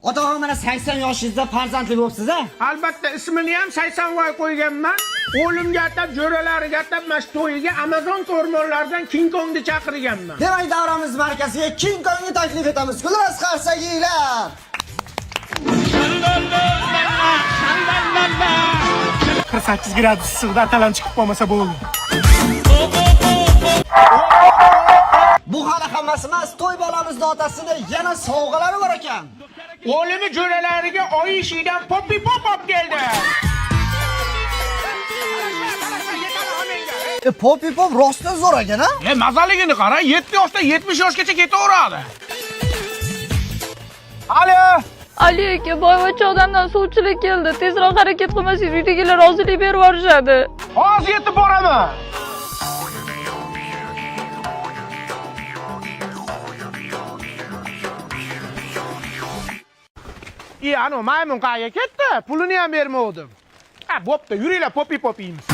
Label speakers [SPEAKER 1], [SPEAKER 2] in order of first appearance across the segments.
[SPEAKER 1] Otaxon mana 80 yoshingizda farzandli bo'libsiz a?
[SPEAKER 2] Albatta ismini ham 80voy qo'yganman. O'limga atab, jo'ralariga atab mash to'yiga Amazon o'rmonlaridan King Kongni chaqirganman.
[SPEAKER 1] Demak, davramiz markaziga King Kongni taklif etamiz. Xullas qarsaginglar.
[SPEAKER 2] 48 gradus issiqda atalan chiqib qolmasa bo'ldi.
[SPEAKER 1] Bu hali hammasi emas, to'y bolamizning otasida yana sovg'alari bor ekan.
[SPEAKER 2] O'limi jo'ralariga oy ishidan popi pop keldi.
[SPEAKER 1] Popi pop rostdan zo'r ekan, a?
[SPEAKER 2] Mazaligini qara, 7 yoshdan 70 yoshgacha ketaveradi. Alo.
[SPEAKER 3] Ali aka, boyvachcha odamdan suvchilik keldi. Tezroq harakat qilmasangiz uydagilar rozilik berib yuborishadi.
[SPEAKER 2] Hozir yetib boraman. Ano maymun qayga ketdi? Pulini ham bermovdim. Bo'pti, yuringlar popi-popiymiz.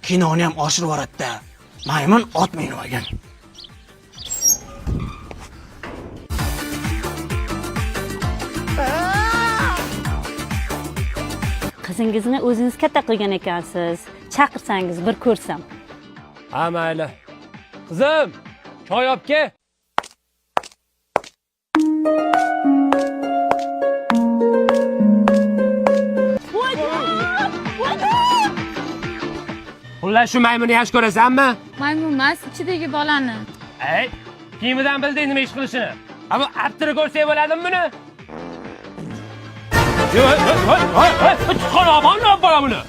[SPEAKER 1] Kinoni ham oshirib yuboradi-da. Maymun ot minib olgan.
[SPEAKER 4] Qizingizni o'zingiz katta qilgan ekansiz. Chaqirsangiz bir ko'rsam.
[SPEAKER 5] Ha, mayli. Qizim, choy olib kel. Xullas shu maymuni yaxshi ko'rasanmi?
[SPEAKER 3] Maymun emas, ichidagi bolani.
[SPEAKER 5] Ey, kiyimidan bilding nima ish qilishini. Ammo attiri ko'rsang bo'ladimi buni? Chiqar olma bolamni.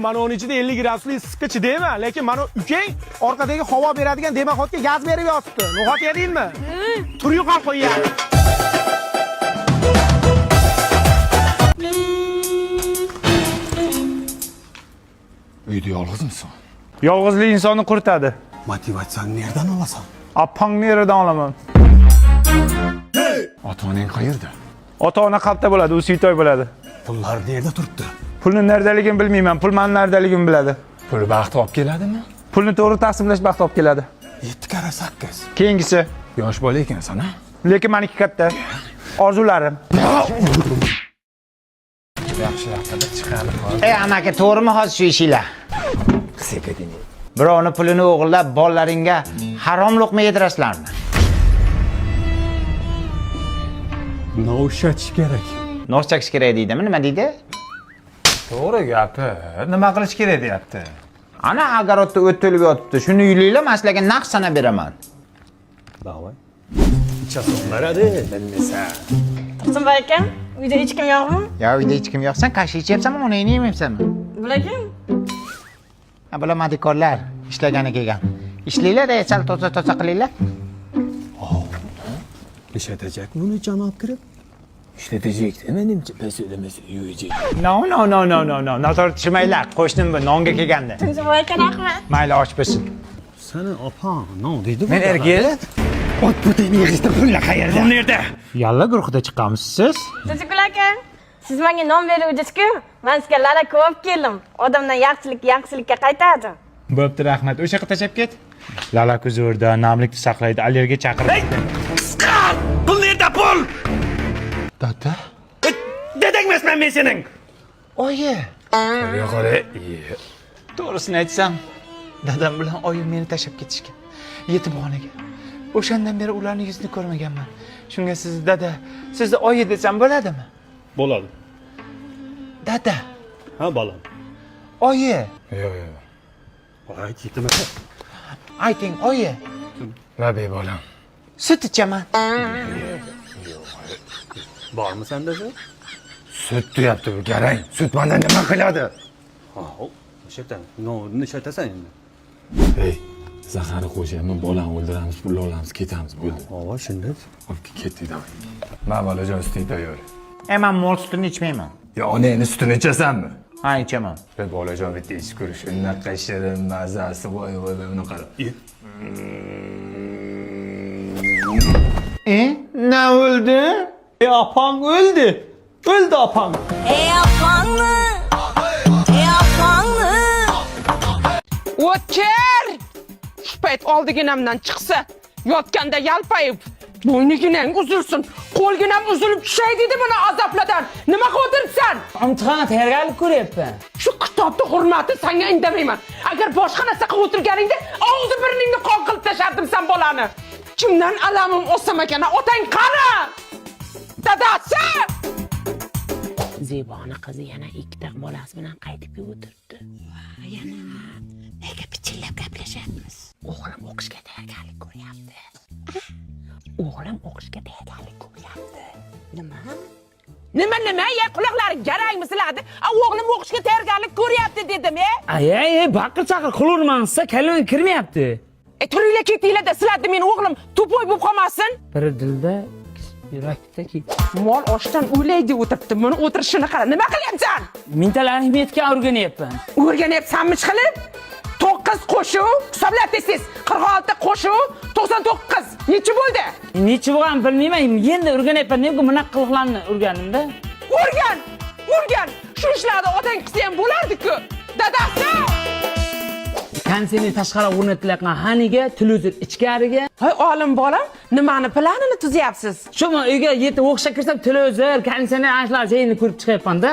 [SPEAKER 2] Mana onun ichida 50 gradusli issiqqa chidayman, lekin mana ukang orqadagi havo beradigan demaxotga gaz berib yotibdi. No'xat yedingmi? Tur yuqor qo'yadi.
[SPEAKER 6] Uyda yolg'izmisan?
[SPEAKER 2] Yolg'izlik insonni quritadi.
[SPEAKER 6] Motivatsiyani nerdan olasan?
[SPEAKER 2] Appangni yerdan olaman.
[SPEAKER 6] Ota-onang qayerda?
[SPEAKER 2] Ota-ona qalbda bo'ladi, u suytoy bo'ladi.
[SPEAKER 6] Pullar nerda turibdi?
[SPEAKER 2] Pulni nerdaligini bilmayman, pul mani nerdaligini biladi.
[SPEAKER 6] Pul baxt olib keladimi?
[SPEAKER 2] Pulni to'g'ri taqsimlash baxt olib keladi.
[SPEAKER 6] 7 kara 8.
[SPEAKER 2] Keyingisi,
[SPEAKER 6] Yosh bola ekansan, ha?
[SPEAKER 2] lekin meniki katta. Orzularim.
[SPEAKER 6] Yaxshi haftada chiqadi.
[SPEAKER 1] Ey amaki, to'g'rimi hozir shu ishinglar?
[SPEAKER 6] Sekadini.
[SPEAKER 1] Birovni pulini o'g'irlab, bolalaringga harom luqma yedirasizlarmi?
[SPEAKER 6] No'shatish kerak.
[SPEAKER 1] Nos chakish kerak deydimi? Nima deydi?
[SPEAKER 6] To'g'ri gapi. Nima qilish kerak deyapti?
[SPEAKER 1] Ana agarodda o't to'lib yotibdi. Shuni yulinglar, men sizlarga naqd sanab beraman.
[SPEAKER 6] Davay. Ichasonlaradi, bilmasa.
[SPEAKER 7] Tursunboy aka, uyda hech kim yo'qmi?
[SPEAKER 1] Ya uyda hech kim yo'q. Sen kashi ichyapsanmi, onangni yemayapsanmi?
[SPEAKER 7] Bular kim?
[SPEAKER 1] Ha, bular madikorlar, ishlagani kelgan. Ishlanglar-da, sal toza qilinglar.
[SPEAKER 6] Ishlatajak buni janob kirib. İşletecek menimcha pes ödemesi yuyacak.
[SPEAKER 1] No. Nazar tushmanglar. Qo'shnim bu nonga kelgandi.
[SPEAKER 7] Tursunboy aka, rahmat.
[SPEAKER 1] Mayli, och bo'lsin.
[SPEAKER 6] Seni opang no dedi.
[SPEAKER 1] Men erga ot butini yig'ishda pullar qayerda? Pul nerda? Yalla guruhida chiqqanmisiz siz?
[SPEAKER 7] Tursunboy aka, siz menga non beruvdingiz-ku, men sizga lala ko'p keldim. Odamdan yaxshilikka qaytadi.
[SPEAKER 1] Bo'pti, rahmat. O'sha yoqqa tashab ket. Lala kuzurda, namlikni saqlaydi, allergiya chaqiradi.
[SPEAKER 5] Pul nerda pul?
[SPEAKER 6] Dada.
[SPEAKER 5] Dedangmasman men sening.
[SPEAKER 1] Oyi,
[SPEAKER 6] Yo'g'ore.
[SPEAKER 1] to'g'risini aytsam, dadam bilan oyim meni tashab ketishgan. Yetimxonaga. O'shandan beri ularning yuzini ko'rmaganman. Shunga siz dada, sizni oyi desam bo'ladimi?
[SPEAKER 8] Bo'ladi.
[SPEAKER 1] Dada,
[SPEAKER 8] Ha, bolam.
[SPEAKER 1] oyi.
[SPEAKER 6] Yo'q.
[SPEAKER 8] Ayt yetmasin.
[SPEAKER 1] Ayting, oyi.
[SPEAKER 6] Labe bolam.
[SPEAKER 1] Sut ichaman.
[SPEAKER 8] Bormi senda shu?
[SPEAKER 6] Sut deyapti bu garang. Sut mendan nima qiladi?
[SPEAKER 8] Ha, o'sha yerdan. Nonni ishlatasan endi.
[SPEAKER 6] Hey, Zahari qo'shyapman, bolani o'ldiramiz, pul olamiz, ketamiz, bo'ldi.
[SPEAKER 8] Ha, shunday.
[SPEAKER 6] Olib ketdik davay. Men bolajon suting tayyor.
[SPEAKER 1] Men mol sutini ichmayman.
[SPEAKER 6] Ya onangni sutini ichasanmi?
[SPEAKER 1] Ha, ichaman.
[SPEAKER 6] Bolajon bitta ichib ko'rish, unaqa shirin mazasi voy uni qara.
[SPEAKER 1] Ne öldü? Apang öldü. Öldü apang.
[SPEAKER 7] Ey apang.
[SPEAKER 9] payt oldiginamdan chiqsa, yotganda yalpayib, bo'yniginang uzilsin, qo'lginam uzilib tushay dedi buni azobladan. Nima qo'tiribsan?
[SPEAKER 1] Imtihon tayyorgarlik ko'ryapman.
[SPEAKER 9] Shu kitobni hurmati senga indamayman. Agar boshqa narsa qilib o'tirganingda, og'zi burningni qon qilib tashardim sen bolani. Kimdan alamim o'samagan, otang qani? Dadasi! Zeboni qizi yana ikkita bolasi bilan qaytib o'tiribdi. Yana nega pichillab gaplashyapmiz? O'g'lim o'qishga tayyorgarlik ko'ryapti. O'g'lim o'qishga tayyorgarlik ko'ryapti. Nima? Ya quloqlaring jarangmi sizlarni? O'g'lim o'qishga tayyorgarlik ko'ryapti dedim,
[SPEAKER 1] Ay, baqir-chaqir qilavermansa, kallam kirmayapti.
[SPEAKER 9] Turinglar ketinglar-da, sizlarni men o'g'lim to'poy bo'lib qolmasin.
[SPEAKER 1] Biri dilda, yurakdagi.
[SPEAKER 9] Mol ochdan o'laydi o'tiribdi. Buni o'tirishini qara. Nima qilyapsan?
[SPEAKER 1] Mental ahamiyatga o'rganyapman.
[SPEAKER 9] O'rganyapsanmi qilib? 9 qo'shuv, hisoblab tesiz. 46 qo'shuv, 99. Necha bo'ldi?
[SPEAKER 1] Necha bo'lgan bilmayman. Endi o'rganyapman. Nega bunaqa qilganlarni o'rgandimda?
[SPEAKER 9] O'rgan. Shu ishlarni otang qilsa ham bo'lardi-ku. Dadasi!
[SPEAKER 1] Kansini tashqari o'rnatilgan haniga, televizor ichkariga.
[SPEAKER 9] Hoy olim bolam, nimani planini tuzyapsiz?
[SPEAKER 1] Shuma uyga yetib o'qishga kirsam, televizor, kansini ashlar jayini ko'rib chiqyapman-da.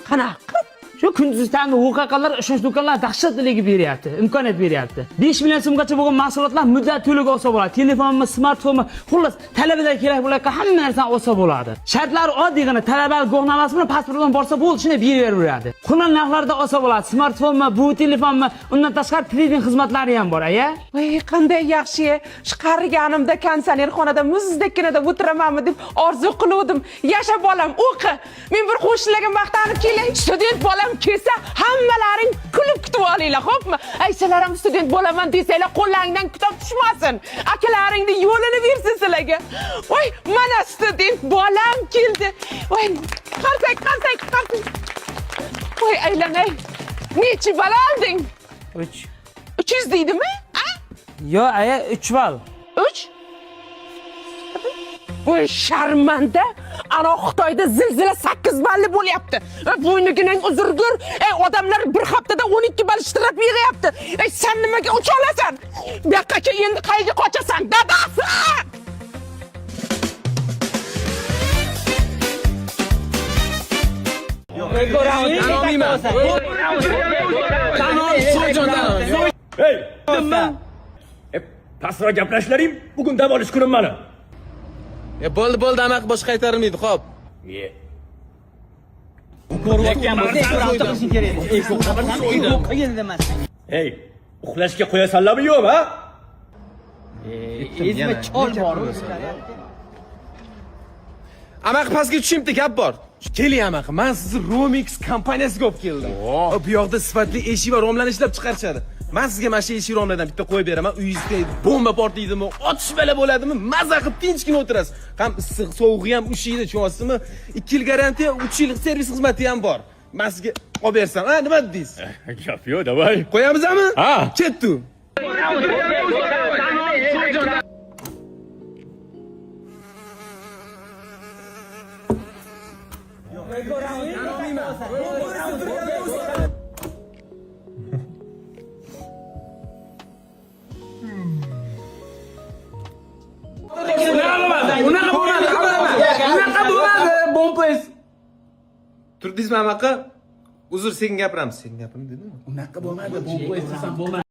[SPEAKER 9] Qanaqa?
[SPEAKER 1] Shu kunduz tami o'qaqalar, ishonch do'konlar dahshatligi beryapti, imkoniyat beryapti. 5 million so'mgacha bo'lgan mahsulotlar muddat to'liga olsa bo'ladi. Telefonmi, smartfonmi, xullas, talabalar kerak bo'lgan hamma narsani olsa bo'ladi. Shartlari oddiygina talabalik guvohnomasi bilan pasport bilan borsa bo'ldi, shuni beraveradi. Qulon narxlarda olsa bo'ladi. Smartfonmi, bu telefonmi, undan tashqari trading xizmatlari ham bor, aya.
[SPEAKER 9] Voy, qanday yaxshi. Chiqarganimda konsertxonada muzdekkinada o'tiramanmi deb orzu qiluvdim. Yasha bolam, o'qi. Men bir qo'shnilarga maqtanib kelay, student bolam kelsa, hammalaring kulib kutib olinglar, xo'pmi? Aysalar ham student bo'laman desanglar, qo'llaringdan kitob tushmasin. Akalaringni yo'lini bersin sizlarga. Voy, mana student bolam keldi. Voy, qarsak. Voy, aylanay. Nechi bal olding?
[SPEAKER 1] 3.
[SPEAKER 9] 300 deydimi?
[SPEAKER 1] Yo, aya 3 bal.
[SPEAKER 9] 3? Voy, sharmanda. Ana Xitoyda zilzila 8 balli bo'lyapti. Bo'yniginang uzurgur. Odamlar bir haftada 12 ball ishtirok yig'yapti. Sen nimaga ucha olasan? Bu yoqqa endi qayerga qochasan? Dadasi!
[SPEAKER 6] Pastroq gaplashlaring, bugun dam olish kunim mana.
[SPEAKER 10] Bo'ldi, anaqa bosh qaytarilmaydi, xo'p.
[SPEAKER 6] Hey, uxlashga qo'yasanlarmi yo'q, ha?
[SPEAKER 10] Ezma chol bor. Anaqa pastga tushimda gap bor. Keling anaqa, men sizni Romix kompaniyasiga olib keldim. Bu yoqda sifatli eshik va romlarni ishlab chiqarishadi. Men sizga mana shu eshik romlardan bitta qo'yib beraman. Uyingizda bomba portlaydimi, otishmalar bo'ladimi, maza qilib tinchgina o'tirasiz. Ham issiq, sovug'i ham ushiydi, tushunyapsizmi? 2 yil garantiya, 3 yillik servis xizmati ham bor. Men sizga olib bersam, ha, nima dedingiz?
[SPEAKER 6] Gap yo'q, davay.
[SPEAKER 10] Qo'yamizmi?
[SPEAKER 6] Ha.
[SPEAKER 10] Ketdi. Turdingizmi amaqa? Uzr, sen gapiramiz. Sen gapirma dedimmi?
[SPEAKER 1] Unaqa bo'lmaydi, bu qo'ysan bo'lmaydi.